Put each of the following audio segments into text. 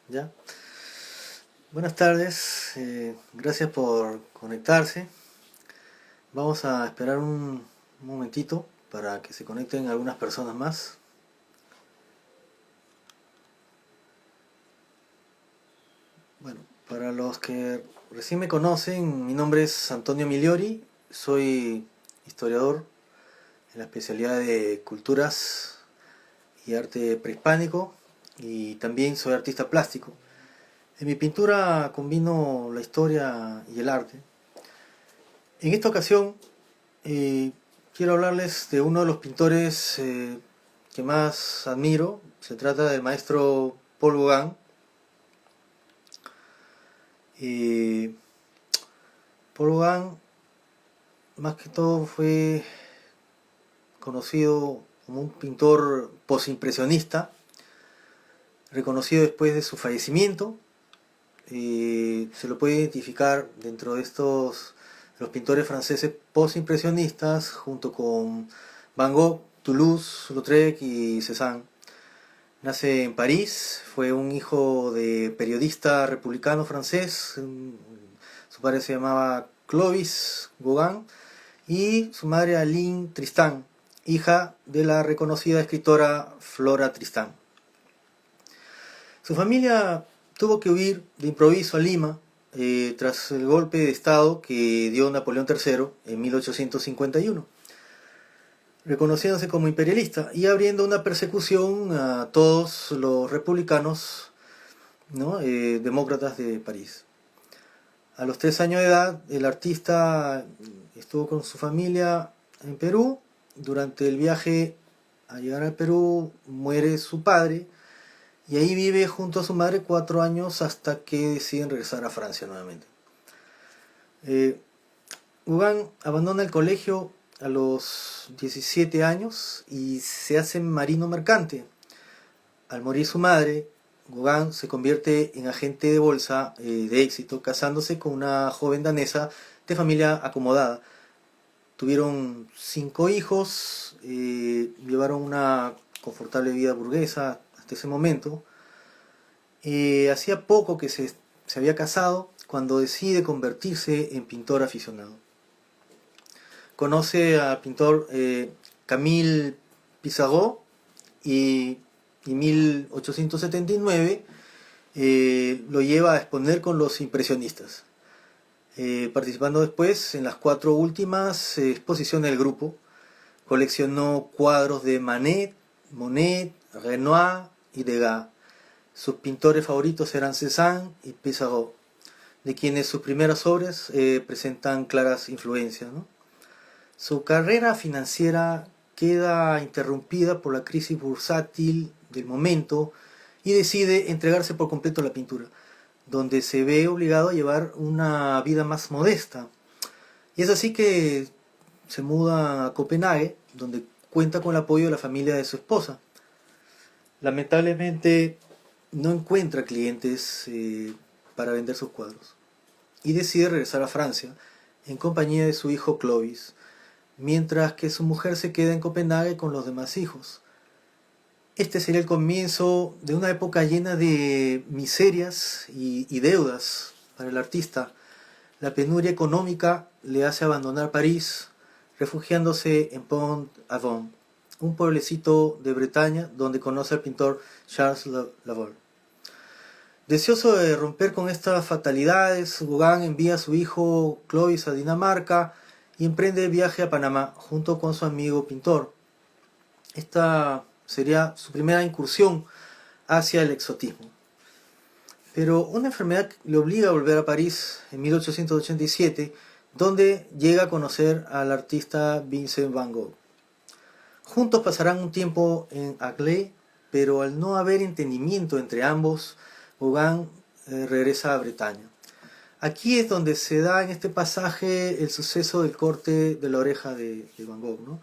¿Ya? Buenas tardes, gracias por conectarse. Vamos a esperar un momentito para que se conecten algunas personas más. Bueno, para los que recién me conocen, mi nombre es Antonio Migliori, soy historiador en la especialidad de culturas y arte prehispánico y también soy artista plástico. En mi pintura combino la historia y el arte. En esta ocasión eh, quiero hablarles de uno de los pintores que más admiro. Se trata del maestro Paul Gauguin. Eh, Paul Gauguin más que todo fue conocido como un pintor posimpresionista, reconocido después de su fallecimiento. Se lo puede identificar dentro de estos los pintores franceses postimpresionistas junto con Van Gogh, Toulouse-Lautrec y Cézanne. Nace en París, fue un hijo de periodista republicano francés. Su padre se llamaba Clovis Gauguin y su madre Aline Tristan, hija de la reconocida escritora Flora Tristan. Su familia tuvo que huir de improviso a Lima tras el golpe de Estado que dio Napoleón III en 1851, reconociéndose como imperialista y abriendo una persecución a todos los republicanos, ¿no? Demócratas de París. A los 3 años de edad, el artista estuvo con su familia en Perú. Durante el viaje a llegar al Perú muere su padre y ahí vive junto a su madre 4 años hasta que deciden regresar a Francia nuevamente. Gauguin abandona el colegio a los 17 años y se hace marino mercante. Al morir su madre, Gauguin se convierte en agente de bolsa de éxito, casándose con una joven danesa de familia acomodada. Tuvieron 5 hijos, llevaron una confortable vida burguesa hasta ese momento. Hacía poco que se había casado cuando decide convertirse en pintor aficionado. Conoce al pintor Camille Pissarro y en 1879 lo lleva a exponer con los impresionistas, participando después en las 4 últimas exposiciones del grupo. Coleccionó cuadros de Manet, Monet, Renoir y Degas. Sus pintores favoritos eran Cézanne y Pissarro, de quienes sus primeras obras presentan claras influencias, ¿no? Su carrera financiera queda interrumpida por la crisis bursátil del momento y decide entregarse por completo a la pintura, donde se ve obligado a llevar una vida más modesta. Y es así que se muda a Copenhague, donde cuenta con el apoyo de la familia de su esposa. Lamentablemente no encuentra clientes para vender sus cuadros y decide regresar a Francia en compañía de su hijo Clovis, mientras que su mujer se queda en Copenhague con los demás hijos. Este sería el comienzo de una época llena de miserias y deudas para el artista. La penuria económica le hace abandonar París, refugiándose en Pont-Aven, un pueblecito de Bretaña donde conoce al pintor Charles Lavaux. Deseoso de romper con estas fatalidades, Gauguin envía a su hijo Clovis a Dinamarca y emprende el viaje a Panamá junto con su amigo pintor. Esta sería su primera incursión hacia el exotismo. Pero una enfermedad le obliga a volver a París en 1887, donde llega a conocer al artista Vincent van Gogh. Juntos pasarán un tiempo en Agde, pero al no haber entendimiento entre ambos, Gauguin regresa a Bretaña. Aquí es donde se da en este pasaje el suceso del corte de la oreja de Van Gogh, ¿no?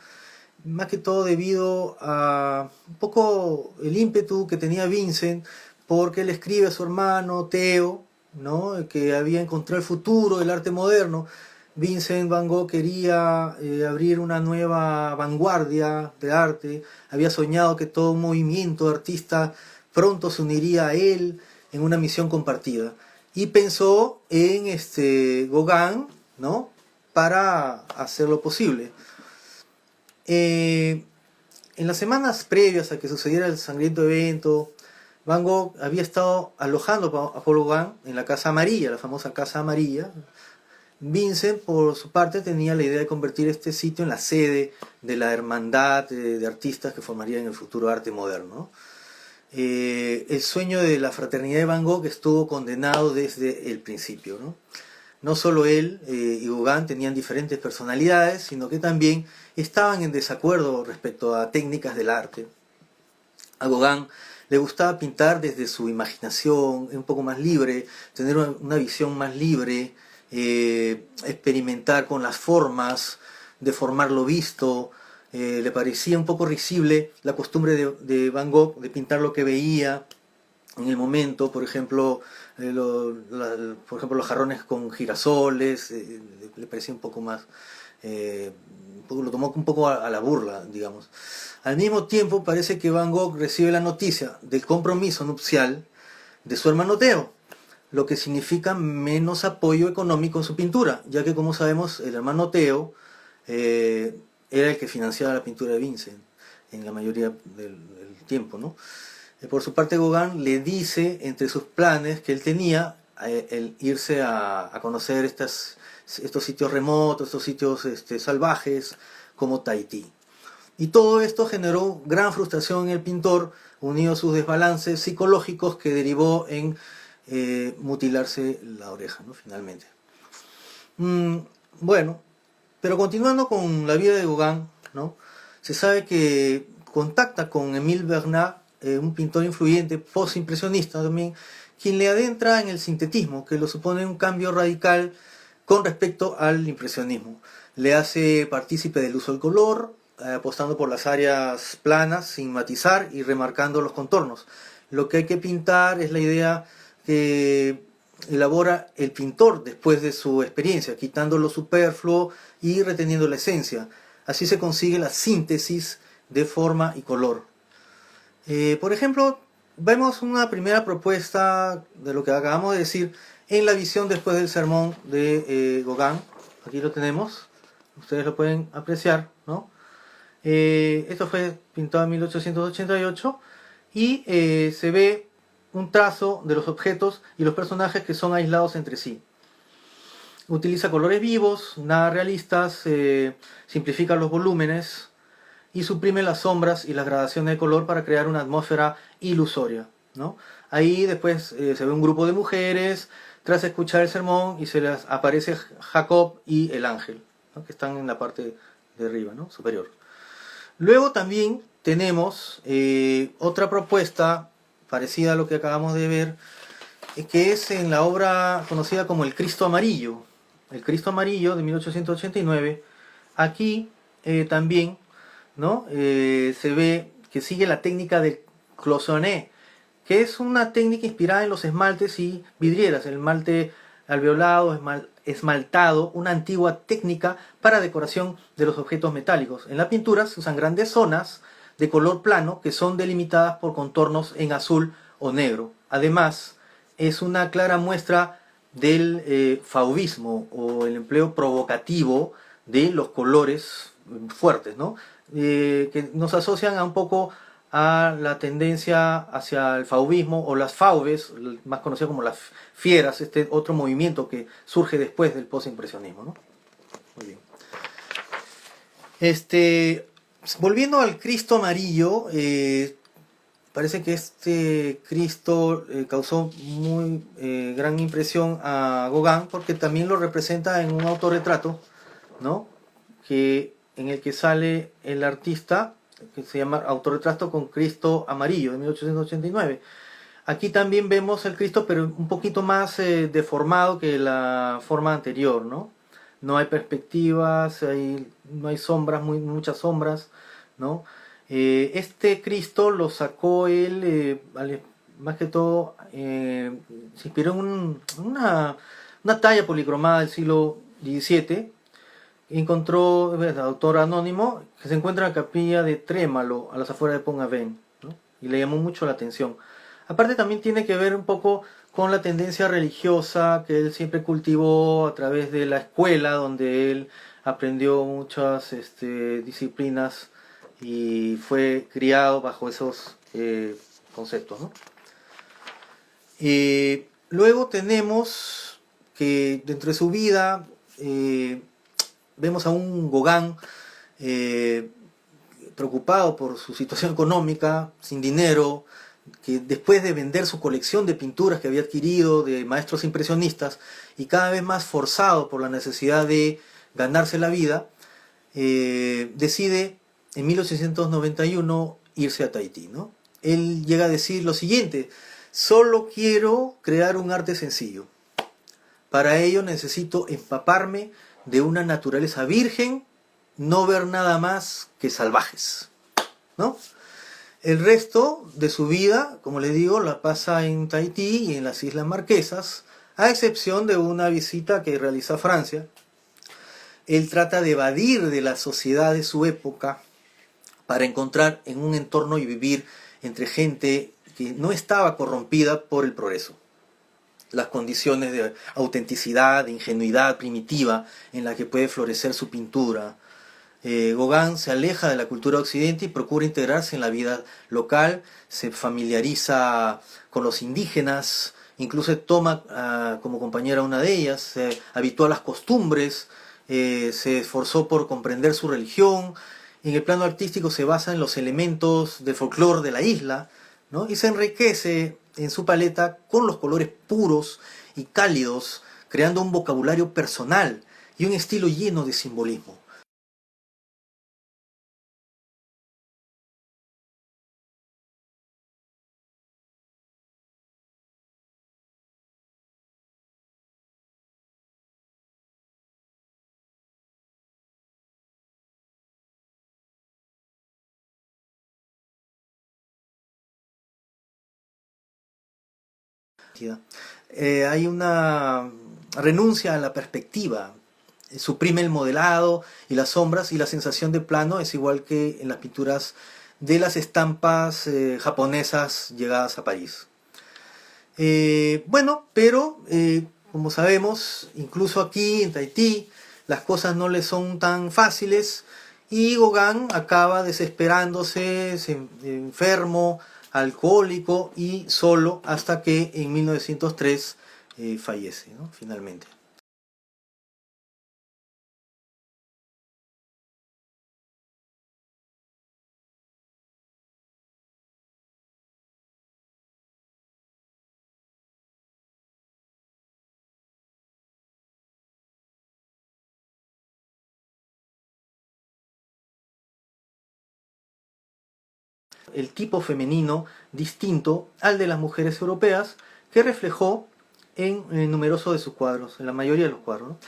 Más que todo debido a un poco el ímpetu que tenía Vincent, porque le escribe a su hermano Theo, ¿no? Que había encontrado el futuro del arte moderno. Vincent van Gogh quería abrir una nueva vanguardia de arte, había soñado que todo un movimiento de artistas pronto se uniría a él, en una misión compartida y pensó en Gauguin, ¿no? Para hacerlo posible. En las semanas previas a que sucediera el sangriento evento, Van Gogh había estado alojando a Paul Gauguin en la Casa Amarilla, la famosa Casa Amarilla. Vincent, por su parte, tenía la idea de convertir este sitio en la sede de la hermandad de artistas que formarían en el futuro arte moderno. El sueño de la fraternidad de Van Gogh estuvo condenado desde el principio, ¿no? No solo él y Gauguin tenían diferentes personalidades, sino que también estaban en desacuerdo respecto a técnicas del arte. A Gauguin le gustaba pintar desde su imaginación, un poco más libre, tener una visión más libre, experimentar con las formas, deformar lo visto. Le parecía un poco risible la costumbre de Van Gogh de pintar lo que veía en el momento, por ejemplo, los jarrones con girasoles, le parecía un poco más, lo tomó un poco a la burla, digamos. Al mismo tiempo parece que Van Gogh recibe la noticia del compromiso nupcial de su hermano Theo, lo que significa menos apoyo económico en su pintura, ya que, como sabemos, el hermano Theo era el que financiaba la pintura de Vincent en la mayoría del tiempo, ¿no? Por su parte, Gauguin le dice entre sus planes que él tenía el irse a conocer estos sitios remotos, estos sitios salvajes como Tahití. Y todo esto generó gran frustración en el pintor, unido a sus desbalances psicológicos que derivó en mutilarse la oreja, ¿no? Finalmente. Bueno, pero continuando con la vida de Gauguin, ¿no? Se sabe que contacta con Émile Bernard, un pintor influyente, post-impresionista también, quien le adentra en el sintetismo, que lo supone un cambio radical con respecto al impresionismo. Le hace partícipe del uso del color, apostando por las áreas planas, sin matizar y remarcando los contornos. Lo que hay que pintar es la idea que elabora el pintor después de su experiencia, quitando lo superfluo y reteniendo la esencia. Así se consigue la síntesis de forma y color. Por ejemplo, vemos una primera propuesta de lo que acabamos de decir en la visión después del sermón de Gauguin. Aquí lo tenemos, ustedes lo pueden apreciar, ¿no? Esto fue pintado en 1888 y se ve un trazo de los objetos y los personajes que son aislados entre sí. Utiliza colores vivos, nada realistas, simplifica los volúmenes y suprime las sombras y las gradaciones de color para crear una atmósfera ilusoria, ¿no? Ahí después se ve un grupo de mujeres tras escuchar el sermón y se les aparece Jacob y el ángel, ¿no? Que están en la parte de arriba, ¿no? Superior. Luego también tenemos otra propuesta parecida a lo que acabamos de ver, que es en la obra conocida como El Cristo Amarillo. El Cristo Amarillo de 1889. Aquí también, ¿no? Se ve que sigue la técnica de cloisonné, que es una técnica inspirada en los esmaltes y vidrieras, el esmalte alveolado, esmaltado, una antigua técnica para decoración de los objetos metálicos. En la pintura se usan grandes zonas de color plano que son delimitadas por contornos en azul o negro. Además, es una clara muestra del fauvismo o el empleo provocativo de los colores fuertes, ¿no? Que nos asocian a un poco a la tendencia hacia el fauvismo o las fauves, más conocido como las fieras, este otro movimiento que surge después del postimpresionismo, ¿no? Muy bien. Volviendo al Cristo Amarillo, parece que este Cristo causó muy gran impresión a Gauguin porque también lo representa en un autorretrato, ¿no? En el que sale el artista, que se llama Autorretrato con Cristo Amarillo, de 1889. Aquí también vemos el Cristo, pero un poquito más deformado que la forma anterior, ¿no? No hay perspectivas, no hay sombras, muchas sombras, ¿no? Este Cristo lo sacó él, más que todo, se inspiró en una talla policromada del siglo XVII. Encontró autor anónimo que se encuentra en la capilla de Trémalo, a las afueras de Pont-Aven, ¿no? Y le llamó mucho la atención. Aparte también tiene que ver un poco con la tendencia religiosa que él siempre cultivó a través de la escuela, donde él aprendió muchas disciplinas y fue criado bajo esos conceptos, ¿no? Luego tenemos que dentro de su vida vemos a un Gauguin preocupado por su situación económica, sin dinero, que después de vender su colección de pinturas que había adquirido de maestros impresionistas y cada vez más forzado por la necesidad de ganarse la vida, decide en 1891 irse a Tahití, ¿no? Él llega a decir lo siguiente: solo quiero crear un arte sencillo. Para ello necesito empaparme de una naturaleza virgen, no ver nada más que salvajes, ¿no? El resto de su vida, como les digo, la pasa en Tahití y en las Islas Marquesas, a excepción de una visita que realiza a Francia. Él trata de evadir de la sociedad de su época para encontrar en un entorno y vivir entre gente que no estaba corrompida por el progreso. Las condiciones de autenticidad, de ingenuidad primitiva en la que puede florecer su pintura. Gauguin se aleja de la cultura occidente y procura integrarse en la vida local, se familiariza con los indígenas, incluso toma como compañera a una de ellas, se habituó a las costumbres, se esforzó por comprender su religión. En el plano artístico se basa en los elementos del folclore de la isla, ¿no? Y se enriquece en su paleta con los colores puros y cálidos, creando un vocabulario personal y un estilo lleno de simbolismo. Hay una renuncia a la perspectiva, suprime el modelado y las sombras, y la sensación de plano es igual que en las pinturas de las estampas japonesas llegadas a París. Bueno, pero como sabemos, incluso aquí en Tahití las cosas no le son tan fáciles y Gauguin acaba desesperándose, enfermo, alcohólico y solo, hasta que en 1903 fallece, ¿no? Finalmente. El tipo femenino distinto al de las mujeres europeas, que reflejó en numerosos de sus cuadros, en la mayoría de los cuadros, ¿no?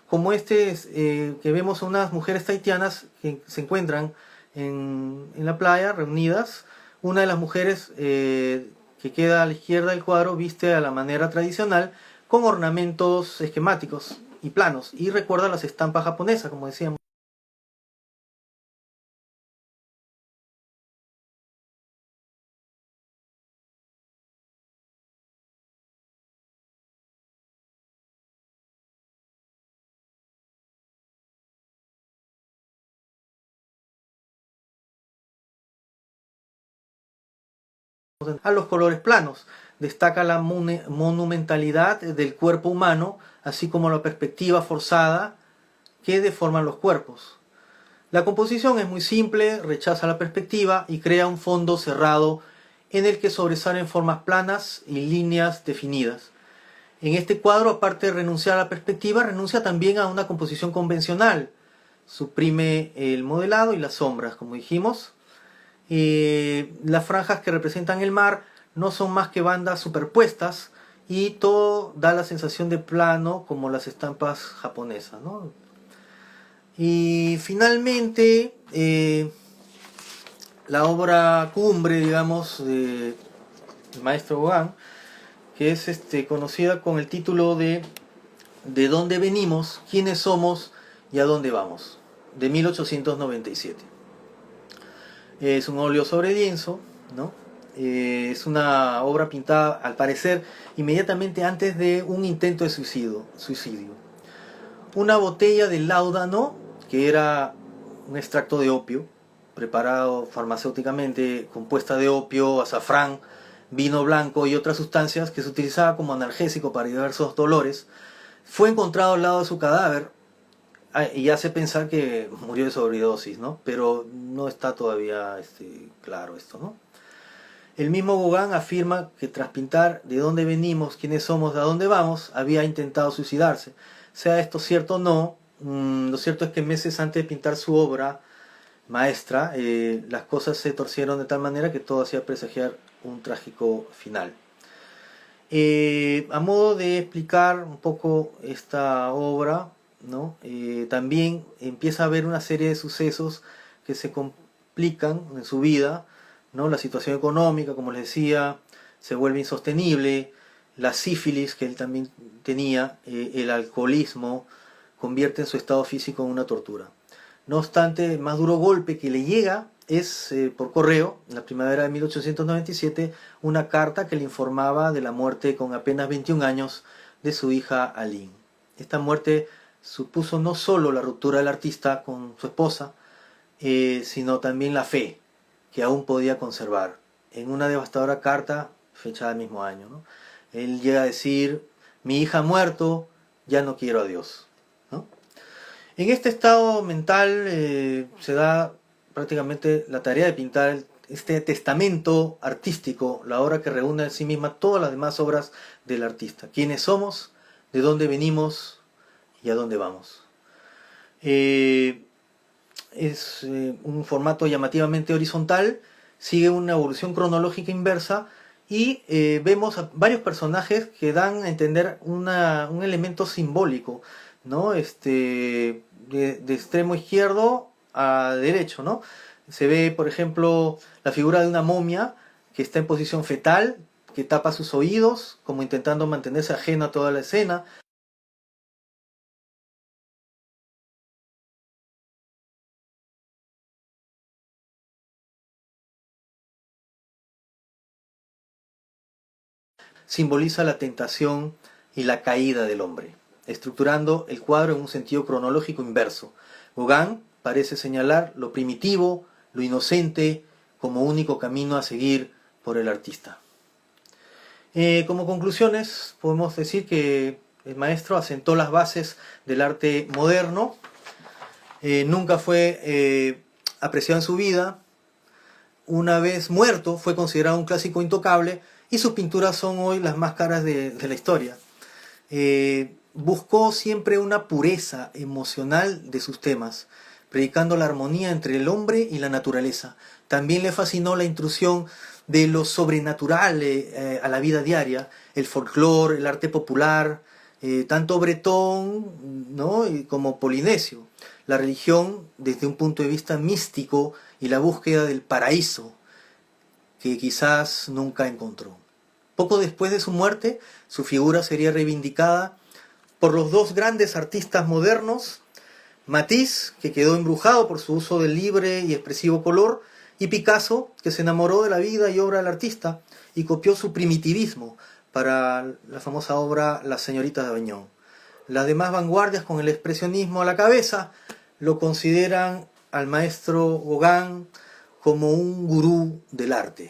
Como que vemos a unas mujeres tahitianas que se encuentran en la playa reunidas. Una de las mujeres que queda a la izquierda del cuadro viste a la manera tradicional, con ornamentos esquemáticos y planos, y recuerda las estampas japonesas, como decíamos. A los colores planos. Destaca la monumentalidad del cuerpo humano, así como la perspectiva forzada que deforman los cuerpos. La composición es muy simple, rechaza la perspectiva y crea un fondo cerrado en el que sobresalen formas planas y líneas definidas. En este cuadro, aparte de renunciar a la perspectiva, renuncia también a una composición convencional. Suprime el modelado y las sombras, como dijimos. Las franjas que representan el mar no son más que bandas superpuestas y todo da la sensación de plano, como las estampas japonesas, ¿no? Y finalmente la obra cumbre, digamos, del maestro Gauguin, que es conocida con el título de dónde venimos, quiénes somos y a dónde vamos, de 1897. Es un óleo sobre lienzo, ¿no? Es una obra pintada, al parecer, inmediatamente antes de un intento de suicidio. Una botella de láudano, que era un extracto de opio, preparado farmacéuticamente, compuesta de opio, azafrán, vino blanco y otras sustancias que se utilizaba como analgésico para diversos dolores, fue encontrado al lado de su cadáver y hace pensar que murió de sobredosis, ¿no? Pero no está todavía claro esto, ¿no? El mismo Gauguin afirma que tras pintar de dónde venimos, quiénes somos, de a dónde vamos, había intentado suicidarse. Sea esto cierto o no, lo cierto es que meses antes de pintar su obra maestra, las cosas se torcieron de tal manera que todo hacía presagiar un trágico final. A modo de explicar un poco esta obra, ¿no? También empieza a haber una serie de sucesos que se complican en su vida, ¿no? La situación económica, como les decía, se vuelve insostenible, la sífilis que él también tenía, el alcoholismo, convierte en su estado físico en una tortura. No obstante, el más duro golpe que le llega es por correo, en la primavera de 1897, una carta que le informaba de la muerte con apenas 21 años de su hija Aline. Esta muerte supuso no solo la ruptura del artista con su esposa, sino también la fe que aún podía conservar. En una devastadora carta, fechada el mismo año, ¿no? Él llega a decir: mi hija ha muerto, ya no quiero a Dios, ¿no? En este estado mental se da prácticamente la tarea de pintar este testamento artístico, la obra que reúne en sí misma todas las demás obras del artista. ¿Quiénes somos? ¿De dónde venimos? ¿Y a dónde vamos? Es un formato llamativamente horizontal, sigue una evolución cronológica inversa y vemos a varios personajes que dan a entender un elemento simbólico, ¿no? De extremo izquierdo a derecho, ¿no? Se ve, por ejemplo, la figura de una momia que está en posición fetal, que tapa sus oídos, como intentando mantenerse ajeno a toda la escena. Simboliza la tentación y la caída del hombre, estructurando el cuadro en un sentido cronológico inverso. Gauguin parece señalar lo primitivo, lo inocente, como único camino a seguir por el artista. Como conclusiones, podemos decir que el maestro asentó las bases del arte moderno, nunca fue apreciado en su vida, una vez muerto fue considerado un clásico intocable y sus pinturas son hoy las más caras de la historia. Buscó siempre una pureza emocional de sus temas, predicando la armonía entre el hombre y la naturaleza. También le fascinó la intrusión de lo sobrenatural a la vida diaria, el folclore, el arte popular, tanto bretón, ¿no?, como polinesio, la religión desde un punto de vista místico y la búsqueda del paraíso que quizás nunca encontró. Poco después de su muerte, su figura sería reivindicada por los dos grandes artistas modernos, Matisse, que quedó embrujado por su uso del libre y expresivo color, y Picasso, que se enamoró de la vida y obra del artista y copió su primitivismo para la famosa obra La señorita de Avignon. Las demás vanguardias, con el expresionismo a la cabeza, lo consideran al maestro Gauguin como un gurú del arte.